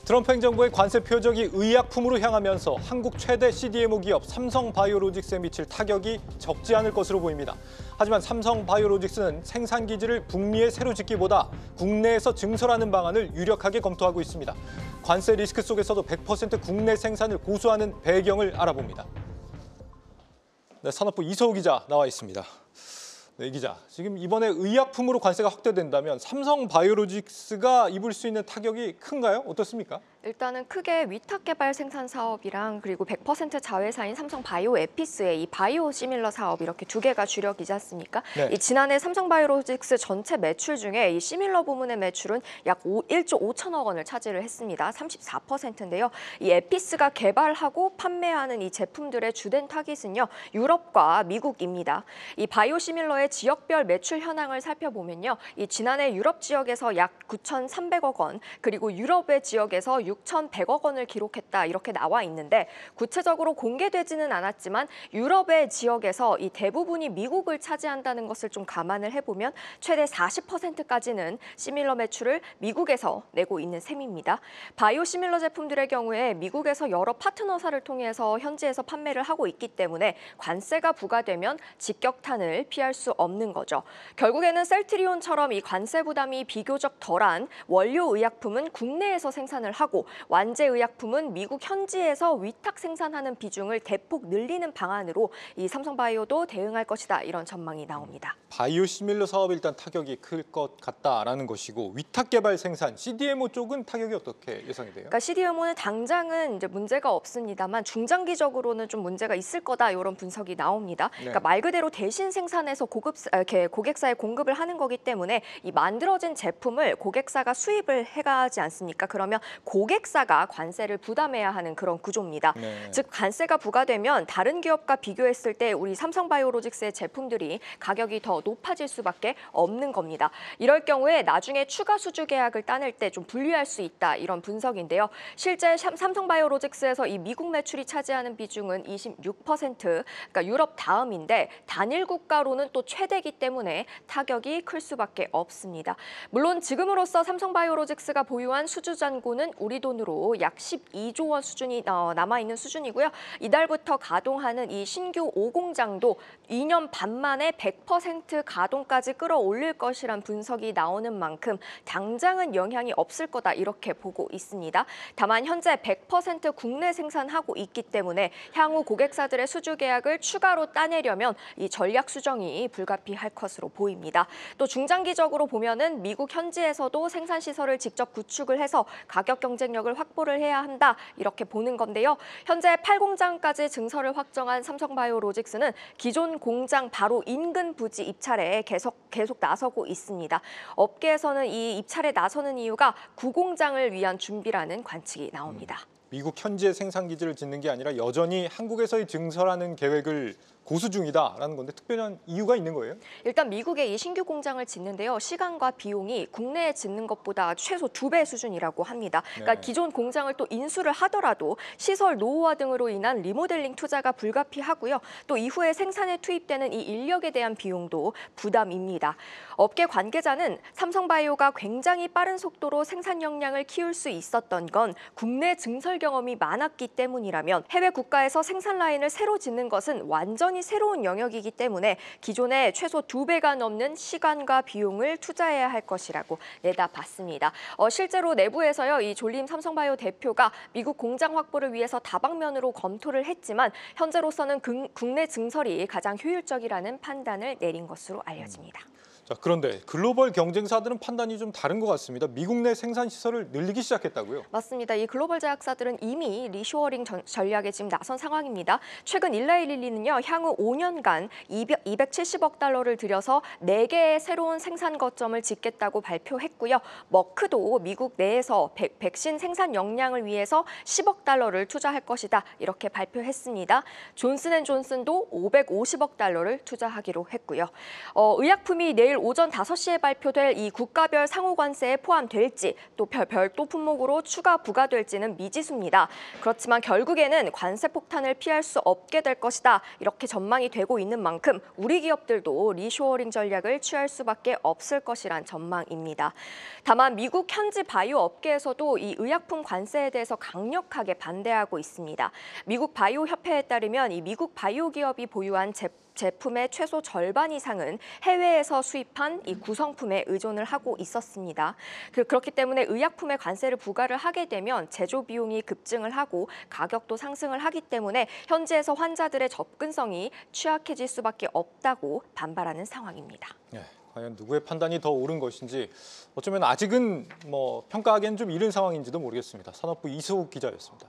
트럼프 행정부의 관세 표적이 의약품으로 향하면서 한국 최대 CDMO 기업 삼성바이오로직스에 미칠 타격이 적지 않을 것으로 보입니다. 하지만 삼성바이오로직스는 생산 기지를 북미에 새로 짓기보다 국내에서 증설하는 방안을 유력하게 검토하고 있습니다. 관세 리스크 속에서도 100% 국내 생산을 고수하는 배경을 알아봅니다. 네, 산업부 이서우 기자 나와 있습니다. 네, 이 기자, 지금 이번에 의약품으로 관세가 확대된다면 삼성바이오로직스가 입을 수 있는 타격이 큰가요? 어떻습니까? 일단은 크게 위탁 개발 생산 사업이랑 그리고 100% 자회사인 삼성바이오에피스의 이 바이오 시밀러 사업 이렇게 두 개가 주력이지 않습니까? 네. 이 지난해 삼성바이오로직스 전체 매출 중에 이 시밀러 부문의 매출은 약 1조 5천억 원을 차지를 했습니다. 34%인데요. 이 에피스가 개발하고 판매하는 이 제품들의 주된 타깃은요. 유럽과 미국입니다. 이 바이오 시밀러의 지역별 매출 현황을 살펴보면요. 이 지난해 유럽 지역에서 약 9,300억 원, 그리고 유럽의 지역에서 6,100억 원을 기록했다 이렇게 나와 있는데 구체적으로 공개되지는 않았지만 유럽의 지역에서 이 대부분이 미국을 차지한다는 것을 좀 감안을 해보면 최대 40%까지는 시밀러 매출을 미국에서 내고 있는 셈입니다. 바이오 시밀러 제품들의 경우에 미국에서 여러 파트너사를 통해서 현지에서 판매를 하고 있기 때문에 관세가 부과되면 직격탄을 피할 수 없는 거죠. 결국에는 셀트리온처럼 이 관세 부담이 비교적 덜한 원료 의약품은 국내에서 생산을 하고 완제 의약품은 미국 현지에서 위탁 생산하는 비중을 대폭 늘리는 방안으로 이 삼성바이오도 대응할 것이다 이런 전망이 나옵니다. 바이오 시밀러 사업이 일단 타격이 클 것 같다라는 것이고 위탁 개발 생산 CDMO 쪽은 타격이 어떻게 예상이 돼요? 그러니까 CDMO는 당장은 이제 문제가 없습니다만 중장기적으로는 좀 문제가 있을 거다 이런 분석이 나옵니다. 네. 그러니까 말 그대로 대신 생산해서 고객사에 공급을 하는 거기 때문에 이 만들어진 제품을 고객사가 수입을 해가지 않습니까? 그러면 고객사가 관세를 부담해야 하는 그런 구조입니다. 네. 즉 관세가 부과되면 다른 기업과 비교했을 때 우리 삼성바이오로직스의 제품들이 가격이 더 높아질 수밖에 없는 겁니다. 이럴 경우에 나중에 추가 수주 계약을 따낼 때 좀 불리할 수 있다 이런 분석인데요. 실제 삼성바이오로직스에서 이 미국 매출이 차지하는 비중은 26%, 그러니까 유럽 다음인데 단일 국가로는 또 최대이기 때문에 타격이 클 수밖에 없습니다. 물론 지금으로서 삼성바이오로직스가 보유한 수주 잔고는 우리 돈으로 약 12조 원 수준이 남아있는 수준이고요. 이달부터 가동하는 이 신규 5공장도 2년 반 만에 100% 가동까지 끌어올릴 것이란 분석이 나오는 만큼 당장은 영향이 없을 거다 이렇게 보고 있습니다. 다만 현재 100% 국내 생산하고 있기 때문에 향후 고객사들의 수주 계약을 추가로 따내려면 이 전략 수정이 불가피할 것으로 보입니다. 또 중장기적으로 보면은 미국 현지에서도 생산 시설을 직접 구축을 해서 가격 경쟁력을 확보를 해야 한다 이렇게 보는 건데요. 현재 8공장까지 증설을 확정한 삼성바이오로직스는 기존 공장 바로 인근 부지 입찰에 계속 나서고 있습니다. 업계에서는 이 입찰에 나서는 이유가 구공장을 위한 준비라는 관측이 나옵니다. 미국 현지에 생산 기지를 짓는 게 아니라 여전히 한국에서의 증설하는 계획을 고수 중이다라는 건데 특별한 이유가 있는 거예요? 일단 미국의 이 신규 공장을 짓는데요. 시간과 비용이 국내에 짓는 것보다 최소 2배 수준이라고 합니다. 그러니까 네. 기존 공장을 또 인수를 하더라도 시설 노후화 등으로 인한 리모델링 투자가 불가피하고요. 또 이후에 생산에 투입되는 이 인력에 대한 비용도 부담입니다. 업계 관계자는 삼성바이오가 굉장히 빠른 속도로 생산 역량을 키울 수 있었던 건 국내 증설 경험이 많았기 때문이라면 해외 국가에서 생산 라인을 새로 짓는 것은 완전히 새로운 영역이기 때문에 기존에 최소 2배가 넘는 시간과 비용을 투자해야 할 것이라고 내다봤습니다. 실제로 내부에서요, 이 졸림 삼성바이오 대표가 미국 공장 확보를 위해서 다방면으로 검토를 했지만 현재로서는 국내 증설이 가장 효율적이라는 판단을 내린 것으로 알려집니다. 자, 그런데 글로벌 경쟁사들은 판단이 좀 다른 것 같습니다. 미국 내 생산 시설을 늘리기 시작했다고요? 맞습니다. 이 글로벌 제약사들은 이미 리쇼어링 전략에 지금 나선 상황입니다. 최근 일라이릴리는요, 향후 5년간 270억 달러를 들여서 4개의 새로운 생산 거점을 짓겠다고 발표했고요. 머크도 미국 내에서 백신 생산 역량을 위해서 10억 달러를 투자할 것이다 이렇게 발표했습니다. 존슨앤존슨도 550억 달러를 투자하기로 했고요. 의약품이 내일 오전 5시에 발표될 이 국가별 상호관세에 포함될지 또 별도 품목으로 추가 부과될지는 미지수입니다. 그렇지만 결국에는 관세 폭탄을 피할 수 없게 될 것이다. 이렇게 전망이 되고 있는 만큼 우리 기업들도 리쇼어링 전략을 취할 수밖에 없을 것이란 전망입니다. 다만 미국 현지 바이오 업계에서도 이 의약품 관세에 대해서 강력하게 반대하고 있습니다. 미국 바이오 협회에 따르면 이 미국 바이오 기업이 보유한 제품의 최소 절반 이상은 해외에서 수입한 이 구성품에 의존을 하고 있었습니다. 그렇기 때문에 의약품에 관세를 부과를 하게 되면 제조 비용이 급증을 하고 가격도 상승을 하기 때문에 현지에서 환자들의 접근성이 취약해질 수밖에 없다고 반발하는 상황입니다. 네, 과연 누구의 판단이 더 옳은 것인지 어쩌면 아직은 평가하기엔 좀 이른 상황인지도 모르겠습니다. 산업부 이수옥 기자였습니다.